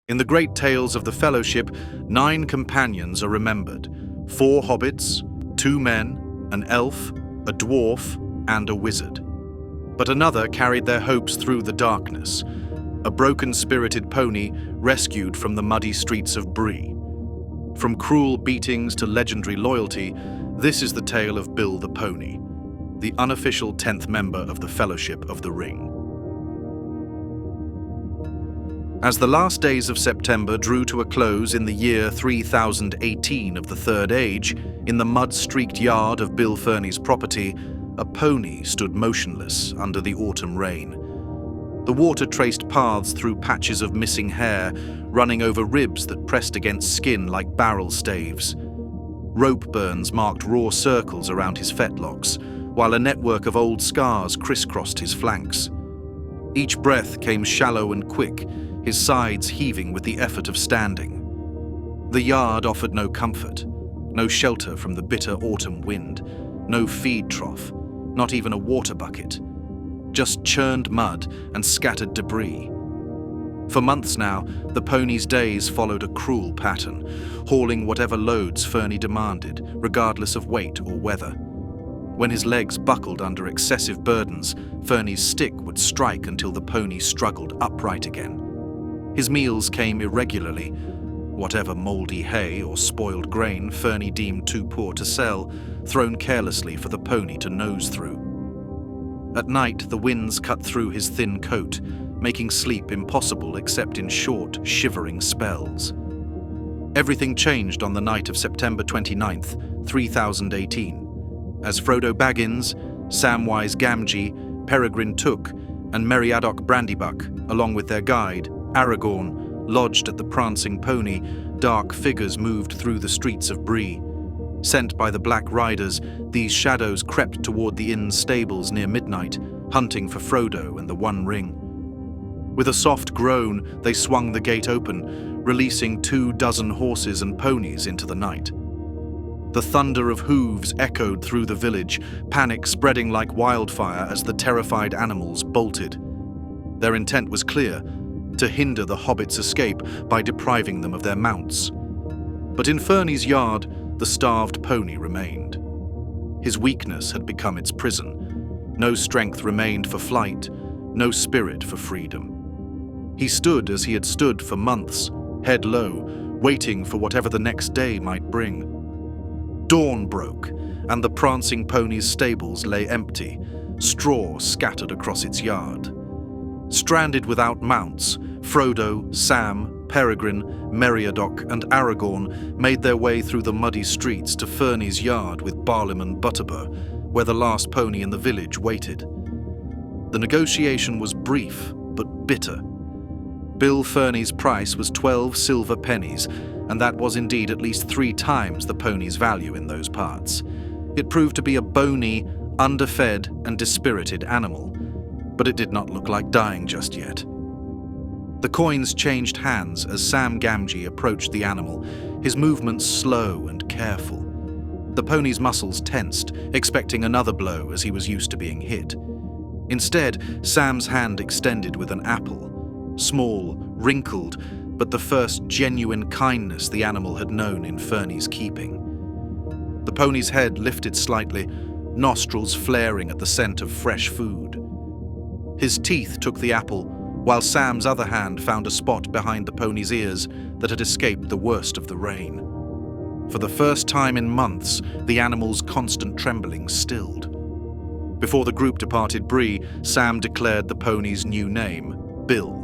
In the great tales of the Fellowship, 9 companions are remembered: 4 hobbits, 2 men, an elf, a dwarf, and a wizard. But another carried their hopes through the darkness, a broken-spirited pony rescued from the muddy streets of Bree. From cruel beatings to legendary loyalty, this is the tale of Bill the Pony, the unofficial 10th member of the Fellowship of the Ring. As the last days of September drew to a close in the year 3018 of the Third Age, in the mud-streaked yard of Bill Ferny's property, a pony stood motionless under the autumn rain. The water traced paths through patches of missing hair, running over ribs that pressed against skin like barrel staves. Rope burns marked raw circles around his fetlocks, while a network of old scars crisscrossed his flanks. Each breath came shallow and quick, his sides heaving with the effort of standing. The yard offered no comfort, no shelter from the bitter autumn wind, no feed trough, not even a water bucket. Just churned mud and scattered debris. For months now, the pony's days followed a cruel pattern, hauling whatever loads Ferny demanded, regardless of weight or weather. When his legs buckled under excessive burdens, Ferny's stick would strike until the pony struggled upright again. His meals came irregularly. Whatever mouldy hay or spoiled grain Ferny deemed too poor to sell, thrown carelessly for the pony to nose through. At night, the winds cut through his thin coat, making sleep impossible except in short, shivering spells. Everything changed on the night of September 29th, 3018, as Frodo Baggins, Samwise Gamgee, Peregrine Took, and Meriadoc Brandybuck, along with their guide, Aragorn, lodged at the prancing pony, dark figures moved through the streets of Bree. Sent by the Black Riders, these shadows crept toward the inn's stables near midnight, hunting for Frodo and the One Ring. With a soft groan, they swung the gate open, releasing 24 horses and ponies into the night. The thunder of hooves echoed through the village, panic spreading like wildfire as the terrified animals bolted. Their intent was clear: to hinder the hobbits' escape by depriving them of their mounts. But in Ferny's yard, the starved pony remained. His weakness had become its prison. No strength remained for flight, no spirit for freedom. He stood as he had stood for months, head low, waiting for whatever the next day might bring. Dawn broke, and the prancing pony's stables lay empty, straw scattered across its yard. Stranded without mounts, Frodo, Sam, Peregrine, Meriadoc, and Aragorn made their way through the muddy streets to Ferny's yard with Barlim and Butterbur, where the last pony in the village waited. The negotiation was brief, but bitter. Bill Ferny's price was 12 silver pennies, and that was indeed at least 3 times the pony's value in those parts. It proved to be a bony, underfed, and dispirited animal, but it did not look like dying just yet. The coins changed hands as Sam Gamgee approached the animal, his movements slow and careful. The pony's muscles tensed, expecting another blow as he was used to being hit. Instead, Sam's hand extended with an apple, small, wrinkled, but the first genuine kindness the animal had known in Ferny's keeping. The pony's head lifted slightly, nostrils flaring at the scent of fresh food. His teeth took the apple, while Sam's other hand found a spot behind the pony's ears that had escaped the worst of the rain. For the first time in months, the animal's constant trembling stilled. Before the group departed Bree, Sam declared the pony's new name, Bill.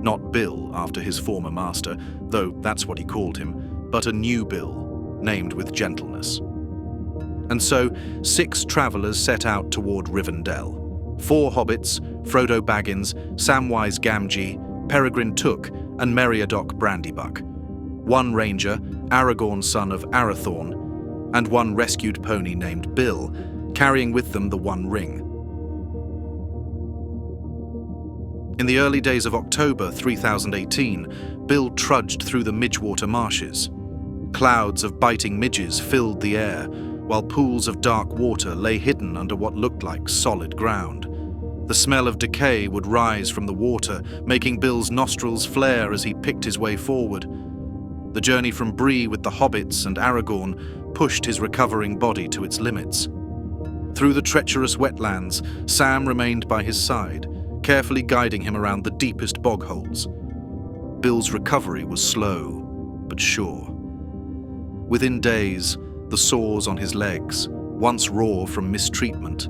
Not Bill after his former master, though that's what he called him, but a new Bill, named with gentleness. And so, 6 travelers set out toward Rivendell. 4 hobbits, Frodo Baggins, Samwise Gamgee, Peregrine Took, and Meriadoc Brandybuck. 1 ranger, Aragorn son of Arathorn, and 1 rescued pony named Bill, carrying with them the One Ring. In the early days of October 3018, Bill trudged through the Midgewater marshes. Clouds of biting midges filled the air, while pools of dark water lay hidden under what looked like solid ground. The smell of decay would rise from the water, making Bill's nostrils flare as he picked his way forward. The journey from Bree with the hobbits and Aragorn pushed his recovering body to its limits. Through the treacherous wetlands, Sam remained by his side, carefully guiding him around the deepest bog holes. Bill's recovery was slow, but sure. Within days, the sores on his legs, once raw from mistreatment,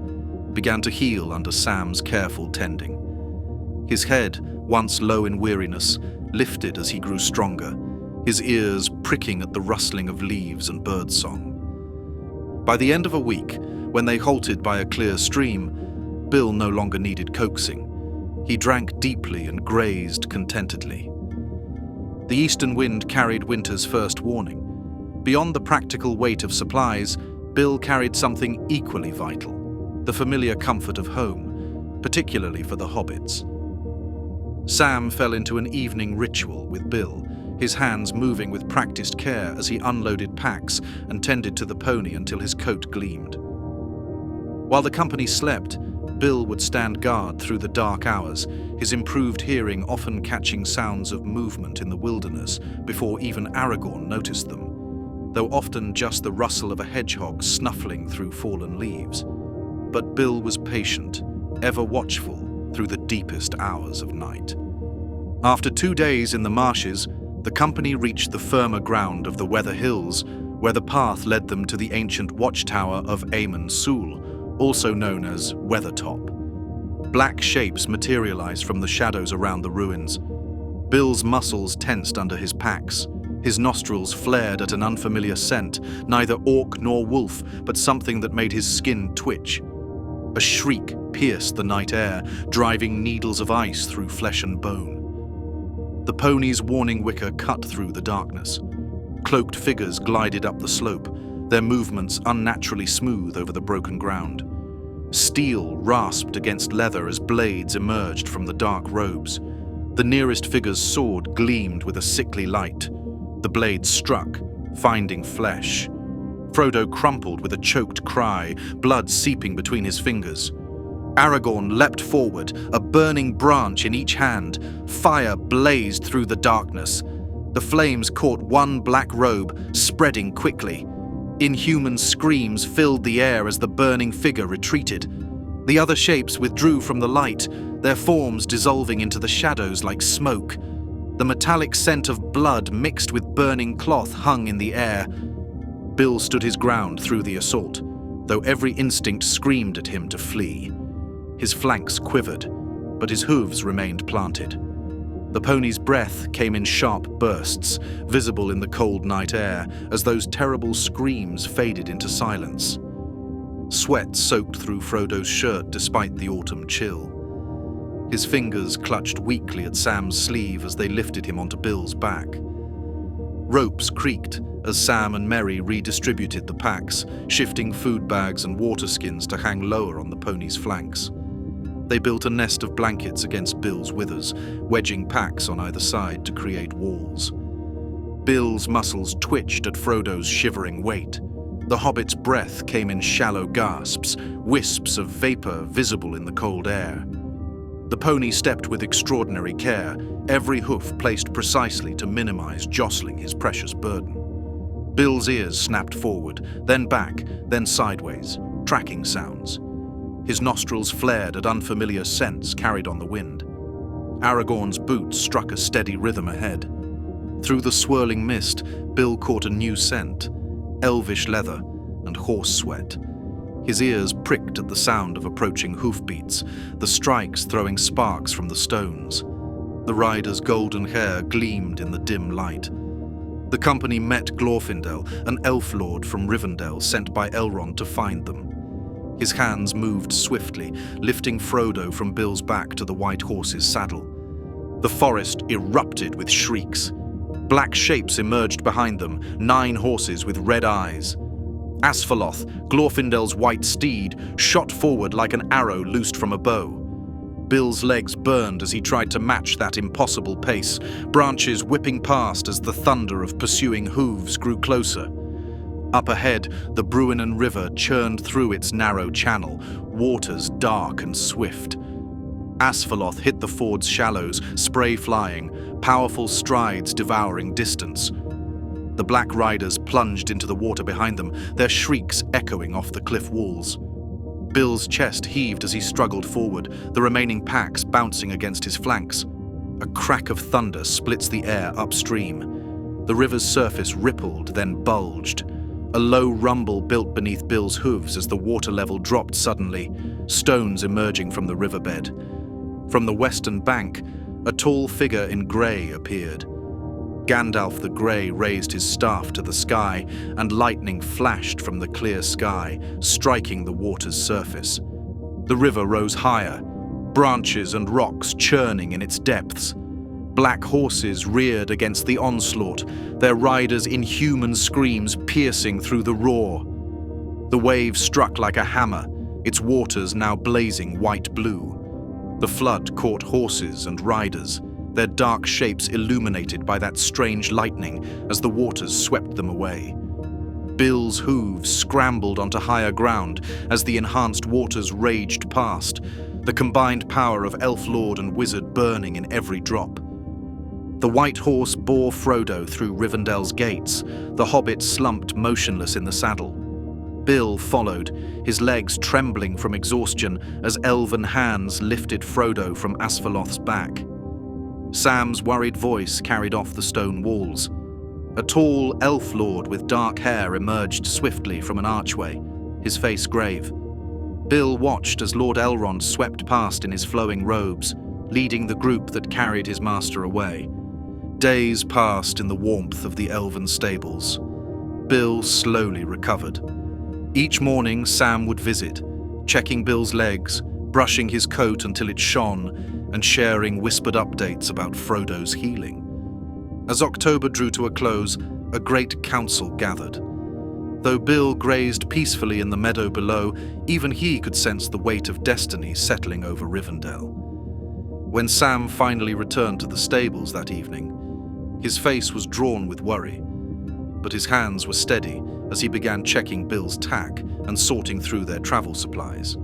began to heal under Sam's careful tending. His head, once low in weariness, lifted as he grew stronger, his ears pricking at the rustling of leaves and birdsong. By the end of a week, when they halted by a clear stream, Bill no longer needed coaxing. He drank deeply and grazed contentedly. The eastern wind carried winter's first warning. Beyond the practical weight of supplies, Bill carried something equally vital: the familiar comfort of home, particularly for the hobbits. Sam fell into an evening ritual with Bill, his hands moving with practiced care as he unloaded packs and tended to the pony until his coat gleamed. While the company slept, Bill would stand guard through the dark hours, his improved hearing often catching sounds of movement in the wilderness before even Aragorn noticed them, though often just the rustle of a hedgehog snuffling through fallen leaves. But Bill was patient, ever watchful through the deepest hours of night. After 2 days in the marshes, the company reached the firmer ground of the Weather Hills, where the path led them to the ancient watchtower of Amon Sul, also known as Weathertop. Black shapes materialized from the shadows around the ruins. Bill's muscles tensed under his packs. His nostrils flared at an unfamiliar scent, neither orc nor wolf, but something that made his skin twitch. A shriek pierced the night air, driving needles of ice through flesh and bone. The pony's warning wicker cut through the darkness. Cloaked figures glided up the slope, their movements unnaturally smooth over the broken ground. Steel rasped against leather as blades emerged from the dark robes. The nearest figure's sword gleamed with a sickly light. The blade struck, finding flesh. Frodo crumpled with a choked cry, blood seeping between his fingers. Aragorn leapt forward, a burning branch in each hand. Fire blazed through the darkness. The flames caught one black robe, spreading quickly. Inhuman screams filled the air as the burning figure retreated. The other shapes withdrew from the light, their forms dissolving into the shadows like smoke. The metallic scent of blood mixed with burning cloth hung in the air. Bill stood his ground through the assault, though every instinct screamed at him to flee. His flanks quivered, but his hooves remained planted. The pony's breath came in sharp bursts, visible in the cold night air, as those terrible screams faded into silence. Sweat soaked through Frodo's shirt despite the autumn chill. His fingers clutched weakly at Sam's sleeve as they lifted him onto Bill's back. Ropes creaked as Sam and Merry redistributed the packs, shifting food bags and water skins to hang lower on the pony's flanks. They built a nest of blankets against Bill's withers, wedging packs on either side to create walls. Bill's muscles twitched at Frodo's shivering weight. The hobbit's breath came in shallow gasps, wisps of vapor visible in the cold air. The pony stepped with extraordinary care, every hoof placed precisely to minimize jostling his precious burden. Bill's ears snapped forward, then back, then sideways, tracking sounds. His nostrils flared at unfamiliar scents carried on the wind. Aragorn's boots struck a steady rhythm ahead. Through the swirling mist, Bill caught a new scent, elvish leather and horse sweat. His ears pricked at the sound of approaching hoofbeats, the strikes throwing sparks from the stones. The rider's golden hair gleamed in the dim light. The company met Glorfindel, an elf lord from Rivendell sent by Elrond to find them. His hands moved swiftly, lifting Frodo from Bill's back to the white horse's saddle. The forest erupted with shrieks. Black shapes emerged behind them, 9 horses with red eyes. Asphalloth, Glorfindel's white steed, shot forward like an arrow loosed from a bow. Bill's legs burned as he tried to match that impossible pace, branches whipping past as the thunder of pursuing hooves grew closer. Up ahead, the Bruinen River churned through its narrow channel, waters dark and swift. Asphalloth hit the ford's shallows, spray flying, powerful strides devouring distance. The black riders plunged into the water behind them, their shrieks echoing off the cliff walls. Bill's chest heaved as he struggled forward, the remaining packs bouncing against his flanks. A crack of thunder splits the air upstream. The river's surface rippled, then bulged. A low rumble built beneath Bill's hooves as the water level dropped suddenly, stones emerging from the riverbed. From the western bank, a tall figure in grey appeared. Gandalf the Grey raised his staff to the sky, and lightning flashed from the clear sky, striking the water's surface. The river rose higher, branches and rocks churning in its depths. Black horses reared against the onslaught, their riders' inhuman screams piercing through the roar. The wave struck like a hammer, its waters now blazing white-blue. The flood caught horses and riders, their dark shapes illuminated by that strange lightning as the waters swept them away. Bill's hooves scrambled onto higher ground as the enhanced waters raged past, the combined power of elf lord and wizard burning in every drop. The white horse bore Frodo through Rivendell's gates, the hobbit slumped motionless in the saddle. Bill followed, his legs trembling from exhaustion as elven hands lifted Frodo from Asphalloth's back. Sam's worried voice carried off the stone walls. A tall elf lord with dark hair emerged swiftly from an archway, his face grave. Bill watched as Lord Elrond swept past in his flowing robes, leading the group that carried his master away. Days passed in the warmth of the elven stables. Bill slowly recovered. Each morning Sam would visit, checking Bill's legs, brushing his coat until it shone, and sharing whispered updates about Frodo's healing. As October drew to a close, a great council gathered. Though Bill grazed peacefully in the meadow below, even he could sense the weight of destiny settling over Rivendell. When Sam finally returned to the stables that evening, his face was drawn with worry, but his hands were steady as he began checking Bill's tack and sorting through their travel supplies.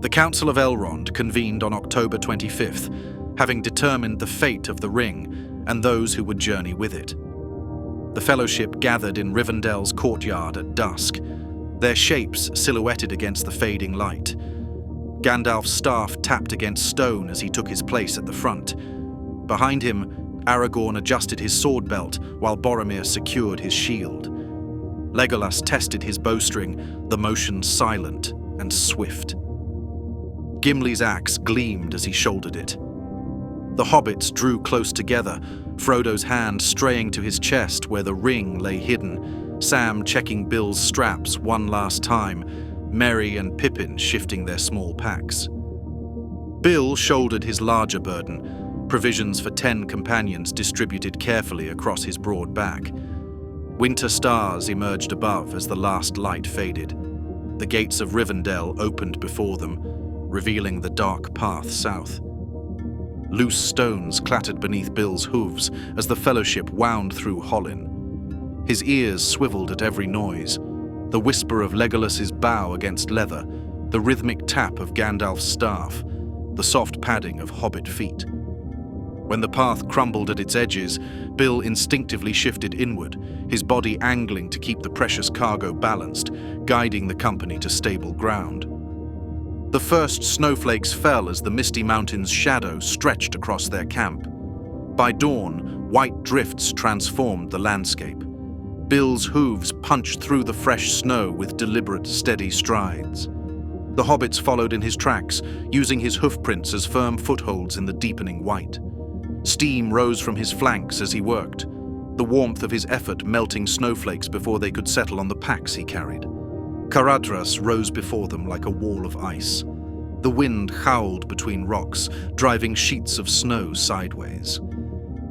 The Council of Elrond convened on October 25th, having determined the fate of the ring and those who would journey with it. The Fellowship gathered in Rivendell's courtyard at dusk, their shapes silhouetted against the fading light. Gandalf's staff tapped against stone as he took his place at the front. Behind him, Aragorn adjusted his sword belt while Boromir secured his shield. Legolas tested his bowstring, the motion silent and swift. Gimli's axe gleamed as he shouldered it. The hobbits drew close together, Frodo's hand straying to his chest where the ring lay hidden, Sam checking Bill's straps one last time, Merry and Pippin shifting their small packs. Bill shouldered his larger burden, provisions for 10 companions distributed carefully across his broad back. Winter stars emerged above as the last light faded. The gates of Rivendell opened before them, revealing the dark path south. Loose stones clattered beneath Bill's hooves as the Fellowship wound through Hollin. His ears swiveled at every noise, the whisper of Legolas's bow against leather, the rhythmic tap of Gandalf's staff, the soft padding of hobbit feet. When the path crumbled at its edges, Bill instinctively shifted inward, his body angling to keep the precious cargo balanced, guiding the company to stable ground. The first snowflakes fell as the misty mountain's shadow stretched across their camp. By dawn, white drifts transformed the landscape. Bill's hooves punched through the fresh snow with deliberate, steady strides. The hobbits followed in his tracks, using his hoofprints as firm footholds in the deepening white. Steam rose from his flanks as he worked, the warmth of his effort melting snowflakes before they could settle on the packs he carried. Caradhras rose before them like a wall of ice. The wind howled between rocks, driving sheets of snow sideways.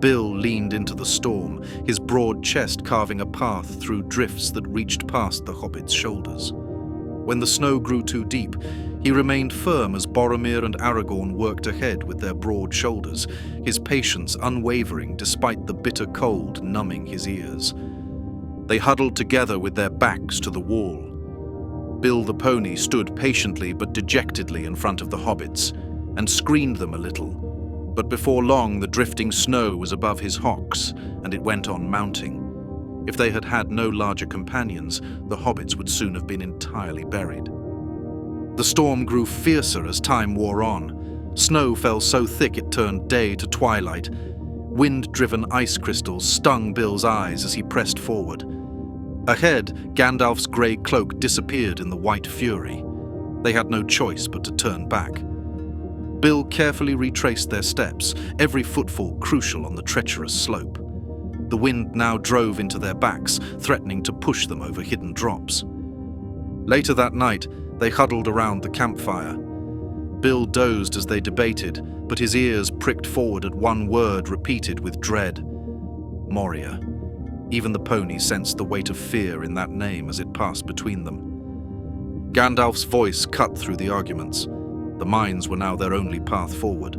Bill leaned into the storm, his broad chest carving a path through drifts that reached past the hobbit's shoulders. When the snow grew too deep, he remained firm as Boromir and Aragorn worked ahead with their broad shoulders, his patience unwavering despite the bitter cold numbing his ears. They huddled together with their backs to the wall. Bill the pony stood patiently but dejectedly in front of the hobbits and screened them a little, but before long the drifting snow was above his hocks and it went on mounting. If they had had no larger companions, the hobbits would soon have been entirely buried. The storm grew fiercer as time wore on. Snow fell so thick it turned day to twilight. Wind-driven ice crystals stung Bill's eyes as he pressed forward. Ahead, Gandalf's grey cloak disappeared in the white fury. They had no choice but to turn back. Bill carefully retraced their steps, every footfall crucial on the treacherous slope. The wind now drove into their backs, threatening to push them over hidden drops. Later that night, they huddled around the campfire. Bill dozed as they debated, but his ears pricked forward at one word repeated with dread. Moria. Even the pony sensed the weight of fear in that name as it passed between them. Gandalf's voice cut through the arguments. The mines were now their only path forward.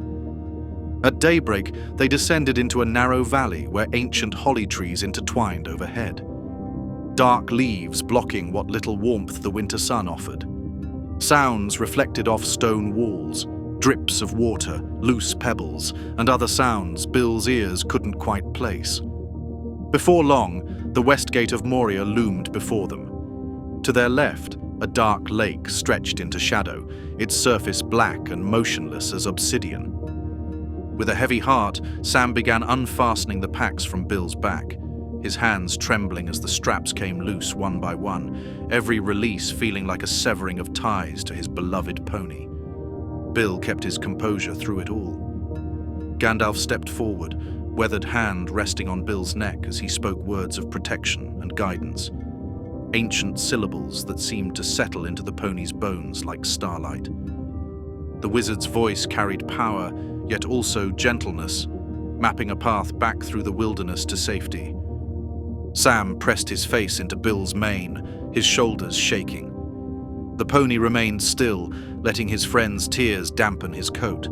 At daybreak, they descended into a narrow valley where ancient holly trees intertwined overhead. Dark leaves blocking what little warmth the winter sun offered. Sounds reflected off stone walls, drips of water, loose pebbles, and other sounds Bill's ears couldn't quite place. Before long, the west gate of Moria loomed before them. To their left, a dark lake stretched into shadow, its surface black and motionless as obsidian. With a heavy heart, Sam began unfastening the packs from Bill's back, his hands trembling as the straps came loose one by one, every release feeling like a severing of ties to his beloved pony. Bill kept his composure through it all. Gandalf stepped forward, weathered hand resting on Bill's neck as he spoke words of protection and guidance, ancient syllables that seemed to settle into the pony's bones like starlight. The wizard's voice carried power, yet also gentleness, mapping a path back through the wilderness to safety. Sam pressed his face into Bill's mane, his shoulders shaking. The pony remained still, letting his friend's tears dampen his coat.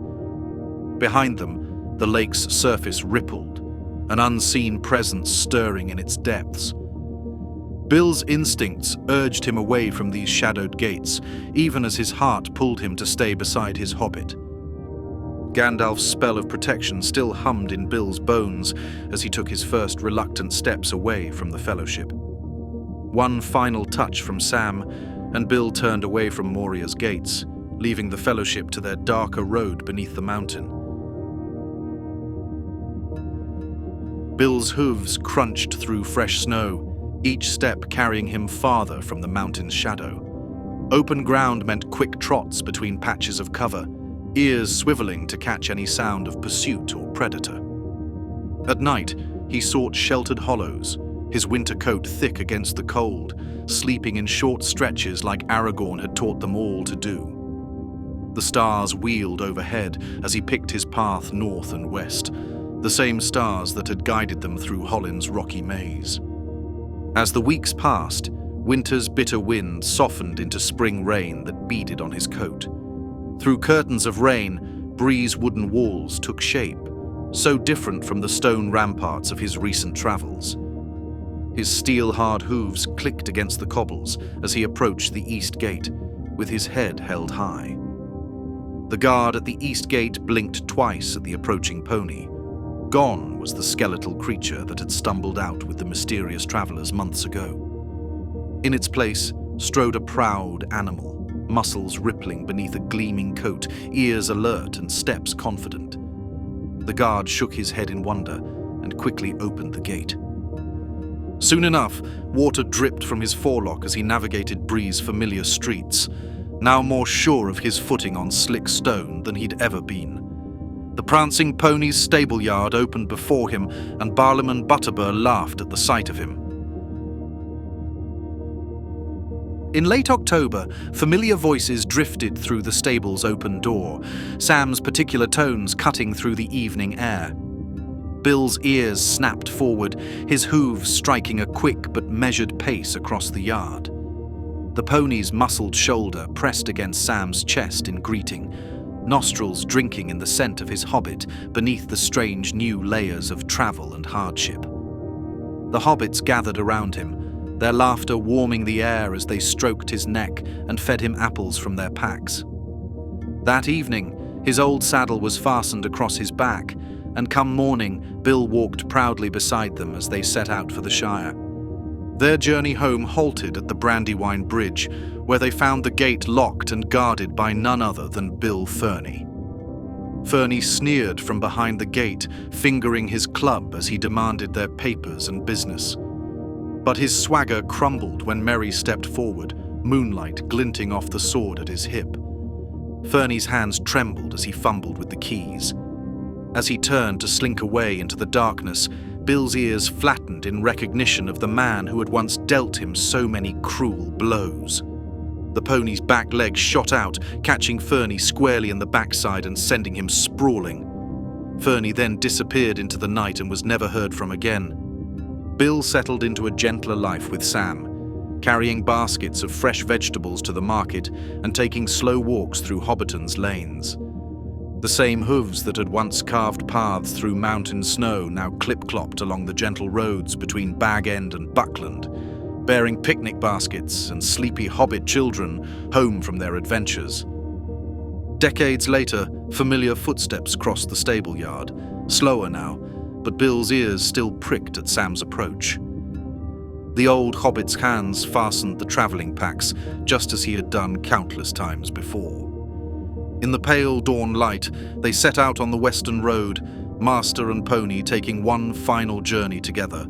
Behind them, the lake's surface rippled, an unseen presence stirring in its depths. Bill's instincts urged him away from these shadowed gates, even as his heart pulled him to stay beside his hobbit. Gandalf's spell of protection still hummed in Bill's bones as he took his first reluctant steps away from the Fellowship. One final touch from Sam, and Bill turned away from Moria's gates, leaving the Fellowship to their darker road beneath the mountain. Bill's hooves crunched through fresh snow, each step carrying him farther from the mountain's shadow. Open ground meant quick trots between patches of cover, ears swiveling to catch any sound of pursuit or predator. At night, he sought sheltered hollows, his winter coat thick against the cold, sleeping in short stretches like Aragorn had taught them all to do. The stars wheeled overhead as he picked his path north and west, the same stars that had guided them through Hollin's rocky maze. As the weeks passed, winter's bitter wind softened into spring rain that beaded on his coat. Through curtains of rain, Bree's wooden walls took shape, so different from the stone ramparts of his recent travels. His steel-hard hooves clicked against the cobbles as he approached the east gate, with his head held high. The guard at the east gate blinked twice at the approaching pony. Gone was the skeletal creature that had stumbled out with the mysterious travelers months ago. In its place strode a proud animal, muscles rippling beneath a gleaming coat, ears alert and steps confident. The guard shook his head in wonder and quickly opened the gate. Soon enough, water dripped from his forelock as he navigated Bree's familiar streets, now more sure of his footing on slick stone than he'd ever been. The prancing pony's stable yard opened before him, and Barlam and Butterbur laughed at the sight of him. In late October, familiar voices drifted through the stable's open door, Sam's particular tones cutting through the evening air. Bill's ears snapped forward, his hooves striking a quick but measured pace across the yard. The pony's muscled shoulder pressed against Sam's chest in greeting, nostrils drinking in the scent of his hobbit beneath the strange new layers of travel and hardship. The hobbits gathered around him, their laughter warming the air as they stroked his neck and fed him apples from their packs. That evening, his old saddle was fastened across his back, and come morning, Bill walked proudly beside them as they set out for the Shire. Their journey home halted at the Brandywine Bridge, where they found the gate locked and guarded by none other than Bill Ferny. Ferny sneered from behind the gate, fingering his club as he demanded their papers and business. But his swagger crumbled when Merry stepped forward, moonlight glinting off the sword at his hip. Ferny's hands trembled as he fumbled with the keys. As he turned to slink away into the darkness, Bill's ears flattened in recognition of the man who had once dealt him so many cruel blows. The pony's back leg shot out, catching Ferny squarely in the backside and sending him sprawling. Ferny then disappeared into the night and was never heard from again. Bill settled into a gentler life with Sam, carrying baskets of fresh vegetables to the market and taking slow walks through Hobbiton's lanes. The same hooves that had once carved paths through mountain snow now clip-clopped along the gentle roads between Bag End and Buckland, bearing picnic baskets and sleepy hobbit children home from their adventures. Decades later, familiar footsteps crossed the stable yard, slower now, but Bill's ears still pricked at Sam's approach. The old hobbit's hands fastened the travelling packs, just as he had done countless times before. In the pale dawn light, they set out on the western road, master and pony taking one final journey together.